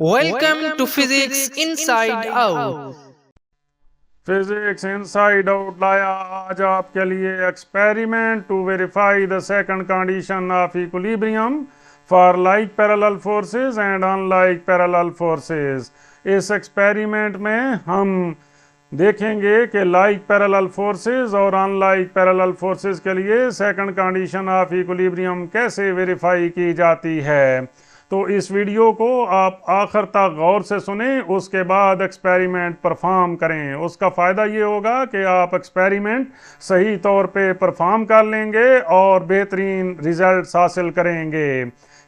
Welcome to Physics Inside Out. Physics Inside Out लाया आज आपके लिए experiment to verify the second condition of equilibrium for like parallel forces and unlike parallel forces. इस experiment में हम देखेंगे कि लाइक पैरेलल फोर्सेस और अनलाइक पैरेलल फोर्सेस के लिए सेकंड कंडीशन ऑफ इक्विलिब्रियम कैसे वेरीफाई की जाती है। तो इस वीडियो को आप आखिर तक गौर से सुने, उसके बाद एक्सपेरिमेंट परफॉर्म करें। उसका फ़ायदा ये होगा कि आप एक्सपेरिमेंट सही तौर पे परफॉर्म कर लेंगे और बेहतरीन रिजल्ट्स हासिल करेंगे।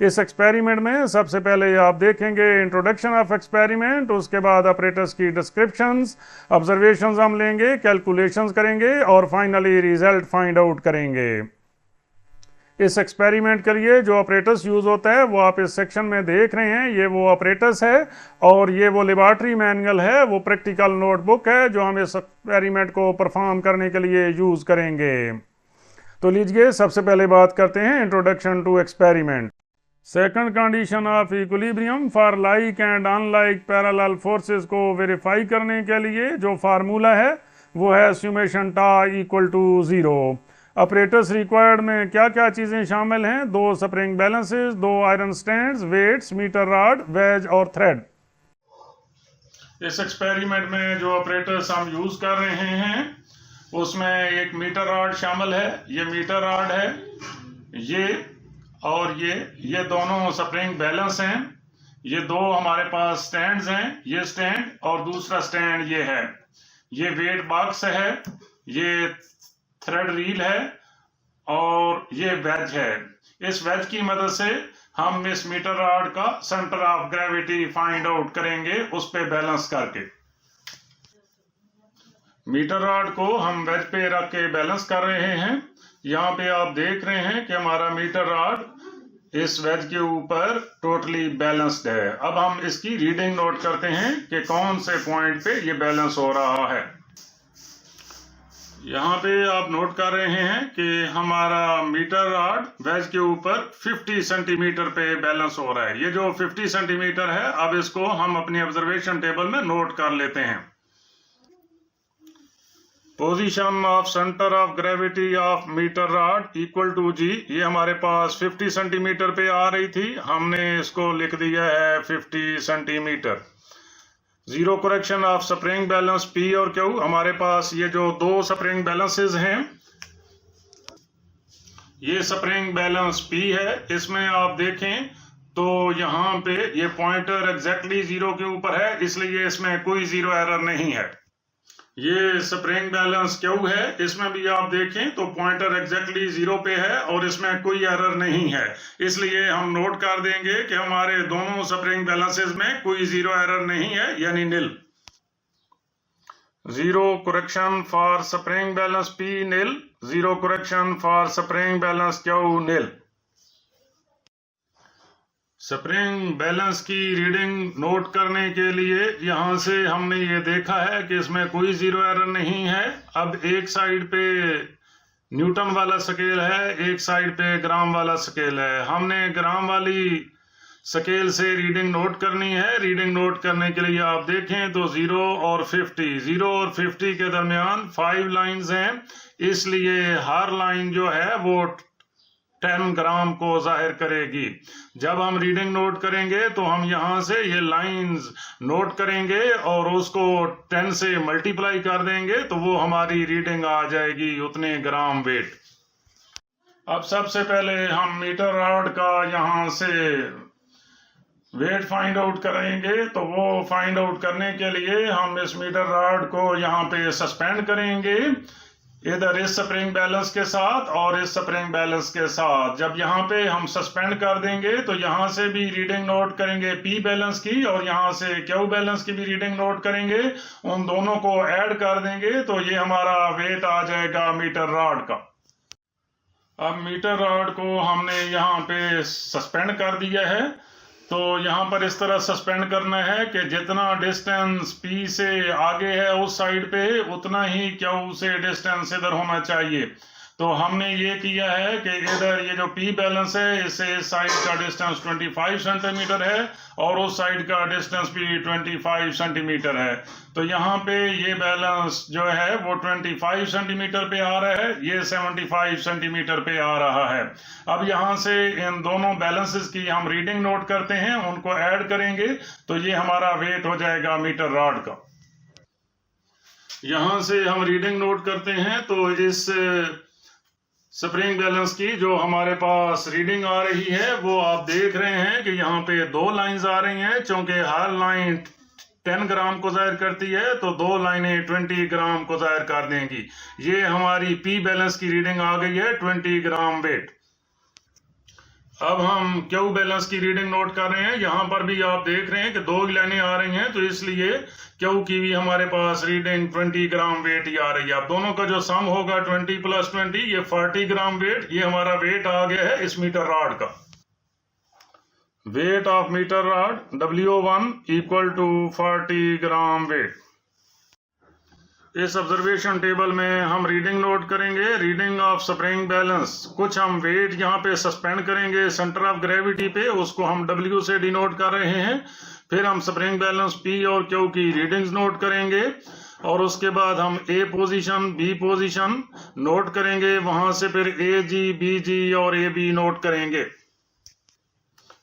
इस एक्सपेरिमेंट में सबसे पहले आप देखेंगे इंट्रोडक्शन ऑफ एक्सपेरिमेंट, उसके बाद ऑपरेटर्स की डिस्क्रिप्शंस, ऑब्जर्वेशंस हम लेंगे, कैलकुलेशंस करेंगे और फाइनली रिजल्ट फाइंड आउट करेंगे। इस एक्सपेरिमेंट के लिए जो ऑपरेटर्स यूज़ होता है वो आप इस सेक्शन में देख रहे हैं। ये वो ऑपरेटर्स है और ये वो लेबॉर्ट्री मैनुअल है, वो प्रैक्टिकल नोटबुक है जो हम इस एक्सपेरिमेंट को परफॉर्म करने के लिए यूज़ करेंगे। तो लीजिए सबसे पहले बात करते हैं introduction to experiment. Second condition of equilibrium for like and unlike parallel forces को वेरीफाई करने के लिए जो फार्मूला है वो है अस्यूमेशन टा इक्वल टू 0। ऑपरेटर्स रिक्वायर्ड में क्या क्या चीज़ें शामिल हैं? 2 spring balances, 2 iron stands, weights, metre rod, wedge और थ्रेड। इस एक्सपेरिमेंट में जो ऑपरेटर्स हम यूज़ कर रहे हैं उसमें एक मीटर रॉड शामिल है। ये मीटर रॉड है, ये और ये दोनों स्प्रिंग बैलेंस हैं। ये 2 हमारे पास स्टैंड्स हैं, ये स्टैंड और दूसरा स्टैंड ये है। ये वेट बॉक्स है, ये थ्रेड रील है और ये वेज है। इस वेज की मदद से हम इस मीटर रॉड का centre of gravity find out करेंगे, उस पे बैलेंस करके। मीटर रॉड को हम वेज पे रख के बैलेंस कर रहे हैं। यहाँ पे आप देख रहे हैं कि हमारा मीटर रॉड इस वेज के ऊपर टोटली बैलेंस्ड है। अब हम इसकी रीडिंग नोट करते हैं कि कौन से पॉइंट पे ये बैलेंस हो रहा है। यहाँ पे आप नोट कर रहे हैं कि हमारा मीटर रॉड वेज के ऊपर 50 सेंटीमीटर पे बैलेंस हो रहा है। ये जो 50 सेंटीमीटर है, अब इसको हम अपनी ऑब्जर्वेशन टेबल में नोट कर लेते हैं। Position of centre of gravity of metre rod equal to G. ये हमारे पास 50 सेंटीमीटर पे आ रही थी, हमने इसको लिख दिया है 50 centimetre. Zero correction of spring balance P और क्यू। हमारे पास ये जो 2 स्प्रिंग बैलेंसेस हैं, ये स्प्रिंग बैलेंस पी है। इसमें आप देखें तो यहाँ पे ये पॉइंटर एग्जैक्टली 0 के ऊपर है, इसलिए इसमें कोई जीरो एरर नहीं है। ये स्प्रिंग बैलेंस क्यू है, इसमें भी आप देखें तो पॉइंटर एग्जैक्टली 0 पे है और इसमें कोई एरर नहीं है, इसलिए हम नोट कर देंगे कि हमारे दोनों स्प्रिंग बैलेंसेस में कोई जीरो एरर नहीं है, यानी nil. Zero correction for spring balance P nil, zero correction for spring balance Q nil. Spring balance की रीडिंग नोट करने के लिए यहाँ से हमने ये देखा है कि इसमें कोई जीरो एरर नहीं है। अब एक साइड पे न्यूटन वाला स्केल है, एक साइड पे ग्राम वाला स्केल है। हमने ग्राम वाली स्केल से रीडिंग नोट करनी है। रीडिंग नोट करने के लिए आप देखें तो 0 और 50 के दरमियान 5 लाइंस हैं, इसलिए हर लाइन जो है वो 10 ग्राम को जाहिर करेगी। जब हम रीडिंग नोट करेंगे तो हम यहां से ये लाइंस नोट करेंगे और उसको 10 से मल्टीप्लाई कर देंगे तो वो हमारी रीडिंग आ जाएगी उतने ग्राम वेट। अब सबसे पहले हम मीटर रॉड का यहां से वेट फाइंड आउट करेंगे। तो वो फाइंड आउट करने के लिए हम इस मीटर रॉड को यहाँ पे सस्पेंड करेंगे, इधर इस स्प्रिंग बैलेंस के साथ और इस स्प्रिंग बैलेंस के साथ। जब यहाँ पे हम सस्पेंड कर देंगे तो यहाँ से भी रीडिंग नोट करेंगे पी बैलेंस की और यहाँ से क्यू बैलेंस की भी रीडिंग नोट करेंगे। उन दोनों को ऐड कर देंगे तो ये हमारा वेट आ जाएगा मीटर रॉड का। अब मीटर रॉड को हमने यहाँ पे सस्पेंड कर दिया है, तो यहाँ पर इस तरह सस्पेंड करना है कि जितना डिस्टेंस P से आगे है उस साइड पे, उतना ही क्यू से डिस्टेंस इधर होना चाहिए। तो हमने ये किया है कि इधर ये जो पी बैलेंस है इससे इस साइड का डिस्टेंस 25 सेंटीमीटर है और उस साइड का डिस्टेंस भी 25 सेंटीमीटर है। तो यहाँ पे ये बैलेंस जो है वो 25 सेंटीमीटर पे आ रहा है, ये 75 सेंटीमीटर पे आ रहा है। अब यहाँ से इन दोनों बैलेंसेस की हम रीडिंग नोट करते हैं, उनको ऐड करेंगे तो ये हमारा वेट हो जाएगा मीटर रॉड का। यहां से हम रीडिंग नोट करते हैं तो इस स्प्रिंग बैलेंस की जो हमारे पास रीडिंग आ रही है वो आप देख रहे हैं कि यहाँ पे 2 लाइंस आ रही हैं। चूंकि हर लाइन 10 ग्राम को जाहिर करती है तो 2 लाइनें 20 ग्राम को जाहिर कर देंगी। ये हमारी पी बैलेंस की रीडिंग आ गई है 20 ग्राम वेट। अब हम क्यू बैलेंस की रीडिंग नोट कर रहे हैं। यहां पर भी आप देख रहे हैं कि 2 लाइनें आ रही हैं, तो इसलिए क्यू की भी हमारे पास रीडिंग 20 ग्राम वेट ही आ रही है। अब दोनों का जो सम होगा 20 + 20 ये 40 ग्राम वेट, ये हमारा वेट आ गया है इस मीटर रॉड का। Weight of metre rod W1 = 40 gram weight. इस ऑब्जर्वेशन टेबल में हम रीडिंग नोट करेंगे। रीडिंग ऑफ स्प्रिंग बैलेंस, कुछ हम वेट यहाँ पे सस्पेंड करेंगे सेंटर ऑफ ग्रेविटी पे, उसको हम W से डिनोट कर रहे हैं। फिर हम स्प्रिंग बैलेंस P और Q की रीडिंग्स नोट करेंगे और उसके बाद हम A position B position note करेंगे। वहां से फिर AG BG और AB नोट करेंगे।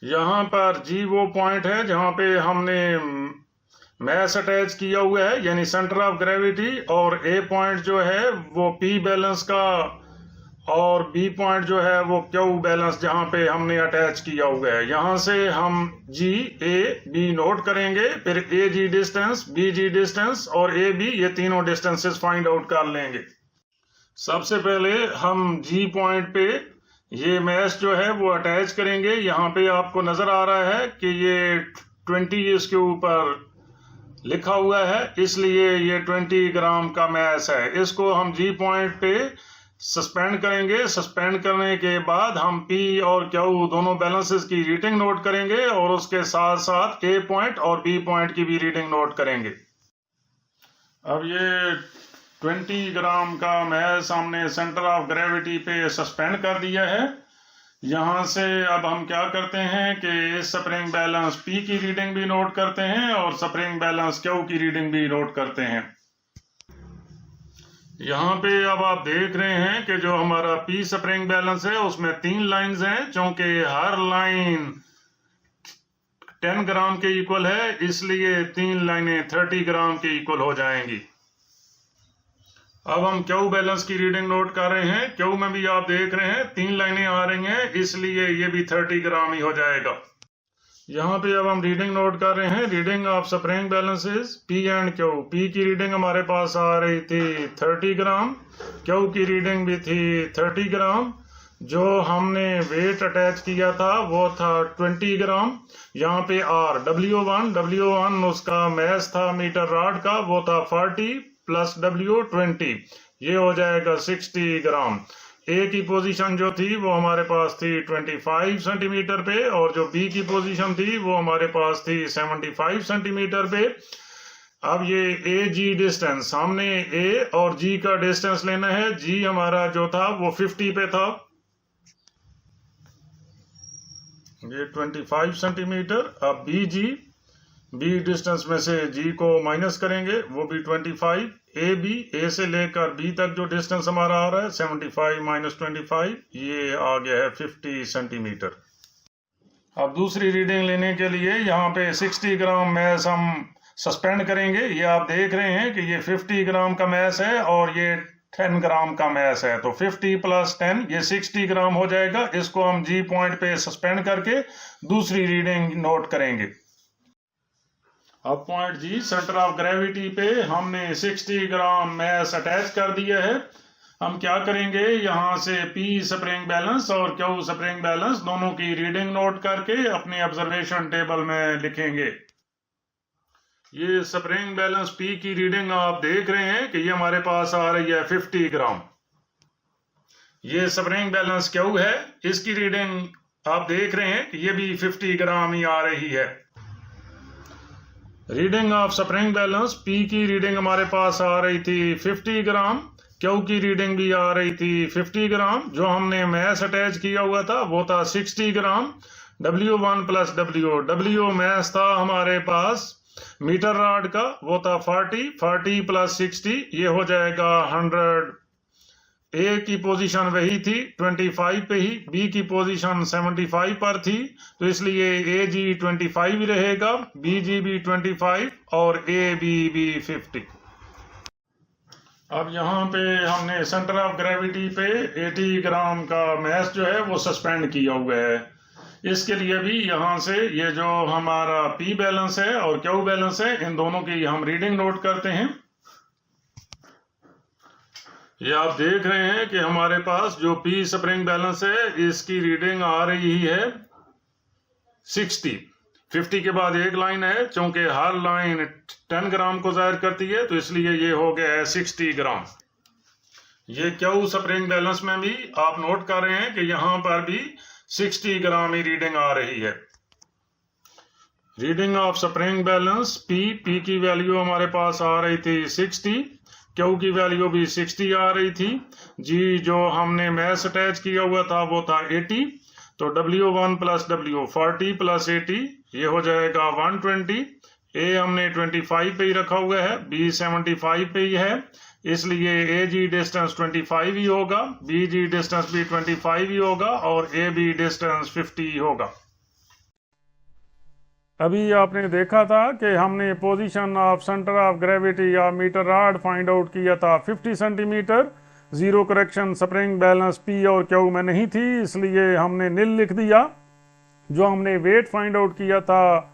यहाँ पर G वो पॉइंट है जहाँ पे हमने मैस अटैच किया हुआ है यानी सेंटर ऑफ ग्रेविटी, और A पॉइंट जो है वो P बैलेंस का और B पॉइंट जो है वो Q बैलेंस जहां पे हमने अटैच किया हुआ है। यहां से हम G A B नोट करेंगे, फिर AG डिस्टेंस BG डिस्टेंस और AB ये तीनों डिस्टेंसेस फाइंड आउट कर लेंगे। सबसे पहले हम G पॉइंट पे ये मैस जो है वो अटैच करेंगे। यहाँ पे आपको नजर आ रहा है कि ये 20 इसके ऊपर लिखा हुआ है, इसलिए ये 20 ग्राम का मैस है। इसको हम G पॉइंट पे सस्पेंड करेंगे। सस्पेंड करने के बाद हम P और Q दोनों बैलेंसेस की रीडिंग नोट करेंगे और उसके साथ साथ A पॉइंट और B पॉइंट की भी रीडिंग नोट करेंगे। अब ये 20 ग्राम का मैस हमने सेंटर ऑफ ग्रेविटी पे सस्पेंड कर दिया है। यहां से अब हम क्या करते हैं कि इस स्प्रिंग बैलेंस P की रीडिंग भी नोट करते हैं और स्प्रिंग बैलेंस Q की रीडिंग भी नोट करते हैं। यहाँ पे अब आप देख रहे हैं कि जो हमारा P स्प्रिंग बैलेंस है उसमें 3 लाइंस हैं। चूंकि हर लाइन 10 ग्राम के इक्वल है, इसलिए 3 लाइनें 30 ग्राम के इक्वल हो जाएंगी। अब हम Q बैलेंस की रीडिंग नोट कर रहे हैं। Q में भी आप देख रहे हैं 3 लाइनें आ रही हैं, इसलिए ये भी 30 ग्राम ही हो जाएगा। यहाँ पे अब हम रीडिंग नोट कर रहे हैं। Reading of spring balances P and Q। P की रीडिंग हमारे पास आ रही थी 30 ग्राम, Q की रीडिंग भी थी 30 ग्राम। जो हमने वेट अटैच किया था वो था 20 ग्राम। यहाँ पे R W1 उसका मैस था मीटर रॉड का, वो था 40 + W 20, ये हो जाएगा 60 ग्राम। A की पोजीशन जो थी वो हमारे पास थी 25 सेंटीमीटर पे और जो B की पोजीशन थी वो हमारे पास थी 75 सेंटीमीटर पे। अब ये AG डिस्टेंस, हमने A और G का डिस्टेंस लेना है। G हमारा जो था वो 50 पे था, ये 25 सेंटीमीटर। अब B डिस्टेंस में से G को माइनस करेंगे, वो भी 25। A से लेकर B तक जो डिस्टेंस हमारा आ रहा है 75 - 25, ये आ गया है 50 सेंटीमीटर। अब दूसरी रीडिंग लेने के लिए यहाँ पे 60 ग्राम मैस हम सस्पेंड करेंगे। ये आप देख रहे हैं कि ये 50 ग्राम का मैस है और ये 10 ग्राम का मैस है, तो 50 + 10 ये 60 ग्राम हो जाएगा। इसको हम G पॉइंट पे सस्पेंड करके दूसरी रीडिंग नोट करेंगे। अब point G centre of gravity पे हमने 60 ग्राम मैस अटैच कर दिया है। हम क्या करेंगे, यहाँ से P स्प्रिंग बैलेंस और Q स्प्रिंग बैलेंस दोनों की रीडिंग नोट करके अपने ऑब्जर्वेशन टेबल में लिखेंगे। ये स्प्रिंग बैलेंस P की रीडिंग आप देख रहे हैं कि ये हमारे पास आ रही है 50 ग्राम। ये स्प्रिंग बैलेंस Q है, इसकी रीडिंग आप देख रहे हैं कि ये भी 50 ग्राम ही आ रही है। Reading of spring balance P की रीडिंग हमारे पास आ रही थी 50 ग्राम, क्यू की रीडिंग भी आ रही थी 50 ग्राम। जो हमने मैस अटैच किया हुआ था वो था 60 ग्राम। W1 प्लस W मैस था हमारे पास मीटर रॉड का, वो था 40 प्लस 60 ये हो जाएगा 100। ए की पोजीशन वही थी 25 पे ही, बी की पोजीशन 75 पर थी, तो इसलिए ए जी 25 रहेगा, बी जी भी 25 और ए बी भी 50। अब यहाँ पे हमने सेंटर ऑफ ग्रेविटी पे 80 ग्राम का मैस जो है वो सस्पेंड किया हुआ है। इसके लिए भी यहाँ से ये जो हमारा पी बैलेंस है और क्यू बैलेंस है, इन दोनों की हम रीडिंग नोट करते हैं। ये आप देख रहे हैं कि हमारे पास जो पी स्प्रिंग बैलेंस है इसकी रीडिंग आ रही है 60। 50 के बाद एक लाइन है, क्योंकि हर लाइन 10 ग्राम को जाहिर करती है, तो इसलिए ये हो गया है 60 ग्राम। ये क्यू स्प्रिंग बैलेंस में भी आप नोट कर रहे हैं कि यहां पर भी 60 ग्राम ही रीडिंग आ रही है। Reading of spring balance P की वैल्यू हमारे पास आ रही थी 60, क्यू की वैल्यू भी 60 आ रही थी। जी जो हमने मैस अटैच किया हुआ था वो था 80, तो W1 प्लस W 40 प्लस 80 ये हो जाएगा 120। ए हमने 25 पे ही रखा हुआ है, बी 75 पे ही है, इसलिए ए जी डिस्टेंस 25 ही होगा, बी जी डिस्टेंस भी 25 ही होगा और ए बी डिस्टेंस 50 ही होगा। अभी आपने देखा था कि हमने position of centre of gravity या मीटर रॉड फाइंड आउट किया था 50 centimetre. Zero correction spring balance P और क्यू में नहीं थी, इसलिए हमने नील लिख दिया। जो हमने वेट फाइंड आउट किया था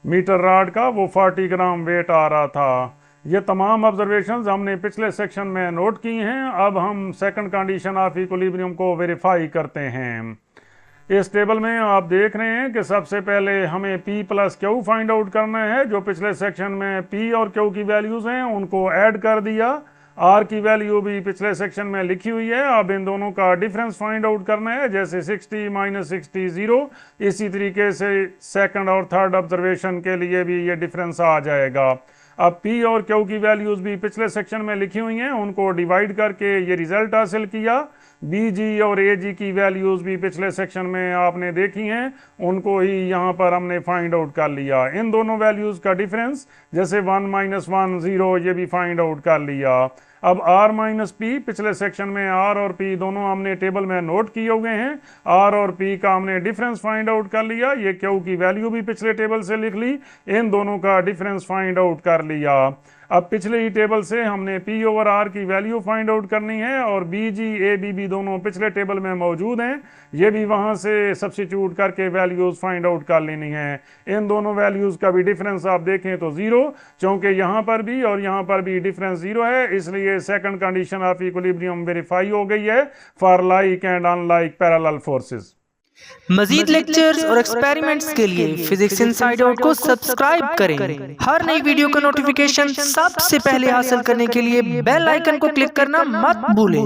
मीटर रॉड का वो 40 ग्राम वेट आ रहा था। ये तमाम ऑब्जर्वेशंस हमने पिछले सेक्शन में नोट की हैं। अब हम सेकंड कंडीशन ऑफ इक्विलिब्रियम को वेरीफाई करते हैं। इस टेबल में आप देख रहे हैं कि सबसे पहले हमें P plus Q find out करना है। जो पिछले सेक्शन में P और Q की वैल्यूज हैं उनको ऐड कर दिया। R की वैल्यू भी पिछले सेक्शन में लिखी हुई है। अब इन दोनों का डिफरेंस फाइंड आउट करना है, जैसे 60 माइनस 60 0। इसी तरीके से सेकंड और थर्ड ऑब्जर्वेशन के लिए भी ये डिफरेंस आ जाएगा। अब P और Q की वैल्यूज भी पिछले सेक्शन में लिखी हुई हैं, उनको डिवाइड करके ये रिजल्ट हासिल किया। बी जी और ए जी की वैल्यूज भी पिछले सेक्शन में आपने देखी हैं, उनको ही यहाँ पर हमने फाइंड आउट कर लिया। इन दोनों वैल्यूज का डिफरेंस जैसे 1 माइनस 1 0 ये भी फाइंड आउट कर लिया। अब R माइनस पी, पिछले सेक्शन में R और P दोनों हमने टेबल में नोट किए हुए हैं। R और P का हमने डिफरेंस फाइंड आउट कर लिया। ये Q की वैल्यू भी पिछले टेबल से लिख ली, इन दोनों का डिफरेंस फाइंड आउट कर लिया। अब पिछले ही टेबल से हमने P ओवर R की वैल्यू फाइंड आउट करनी है और बी जी ए बी भी दोनों पिछले टेबल में मौजूद हैं, ये भी वहां से सब्स्टिट्यूट करके वैल्यूज फाइंड आउट कर लेनी है। इन दोनों वैल्यूज का भी डिफरेंस आप देखें तो 0, क्योंकि यहाँ पर भी और यहाँ पर भी डिफरेंस 0 है, इसलिए second condition of equilibrium verify हो गई है for like and unlike parallel forces. मजीद लेक्चर्स और एक्सपेरिमेंट्स के लिए फिजिक्स इनसाइड आउट को सब्सक्राइब करें। हर नई वीडियो का नोटिफिकेशन सबसे पहले हासिल करने के लिए बेल आइकन को क्लिक करना मत भूलें।